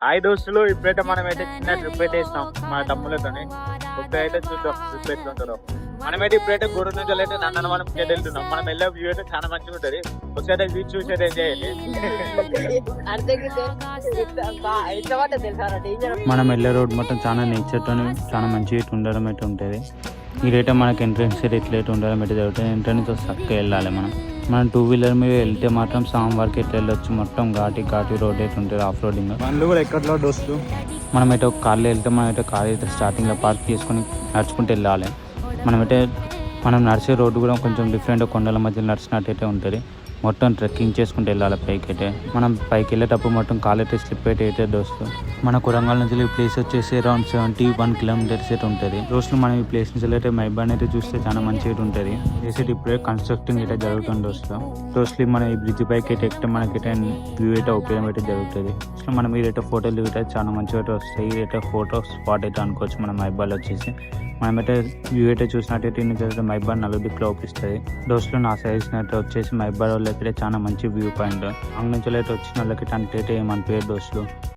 Hi దోస్తులు, ఇప్పుడైతే మనం అయితే చిన్న ట్రిప్ అయితే ఇస్తాం మా తమ్ములతోని. ఒకసారి అయితే చూద్దాం ట్రిప్ ఎట్లుంటారో. మనమైతే ఇప్పుడైతే గూడూరు నుంచి అయితే నందనవనం గేట్ వెళ్తున్నాం. మనం వెళ్ళే వ్యూ అయితే చాలా మంచిగా ఉంటది. ఒకసారి వ్యూ చూసి అయితే ఎంజాయ్ చేయాలి. మనం వెళ్ళే రోడ్ మొత్తం చాలా నేచర్తో చాలా మంచిగా ఉండడం అయితే ఉంటుంది. ఇదైతే మనకి ఎంట్రెన్స్ ఇట్లయితే ఉండడం అయితే జరుగుతుంది. ఎంట్రెన్స్ చక్కగా వెళ్ళాలి. మనం 2 వీలర్ మీద వెళ్తే మాత్రం సాంబార్కి ఎట్లా వెళ్ళొచ్చు. మొత్తం ఘాటి రోడ్ అయితే ఉంటుంది, ఆఫ్ రోడింగ్. బండ్లు కూడా ఎక్కట్లో దోస్తు. మనమైతే ఒక కార్లో వెళ్తే మనమైతే కార్ అయితే స్టార్టింగ్లో పార్క్ చేసుకొని నడుచుకుంటూ వెళ్ళాలి. మనం నడిచే రోడ్డు కూడా కొంచెం డిఫరెంట్, కొండల మధ్యలో నడిచినట్టయితే ఉంటుంది. మొత్తం ట్రెక్కింగ్ చేసుకుంటూ వెళ్ళాలి పైకి అయితే. మనం పైకి వెళ్ళేటప్పుడు మొత్తం కాలు అయితే స్లిప్ అయితే దోస్తు. మన కొరంగల్ నుంచి ఈ ప్లేస్ వచ్చేసి అరౌండ్ 71 కిలోమీటర్స్ అయితే ఉంటుంది. దోస్తులు మనం ఈ ప్లేస్ నుంచి అయితే మైబాన్ అయితే చూస్తే చాలా మంచిగా ఉంటుంది. ప్లేస్ అయితే ఇప్పుడే కన్స్ట్రక్టింగ్ అయితే జరుగుతుంది దోస్తులు. మనం ఈ బ్రిడ్జ్ పైకి అయితే ఎక్కితే మనకైతే వ్యూ అయితే ఉపయోగం అయితే జరుగుతుంది. సో మనం మీరైతే ఫోటోలు దిగితే చాలా మంచిగా అయితే వస్తాయి. ఇదైతే ఫోటో స్పాట్ అయితే అనుకోవచ్చు మన మైబాల్ వచ్చేసి. మనమైతే వ్యూ అయితే చూసినట్టయితే ఇన్ని మైబార్ నలుదిక్కులో ఒప్పిస్తుంది. దోస్తులు నా సైజ్ అయితే వచ్చేసి మైబార్ వాళ్ళకి చాలా మంచి వ్యూ పాయింట్. అంగ నుంచి అయితే వచ్చిన వాళ్ళకి అంటే ఏమనిపించదు దోస్తులు.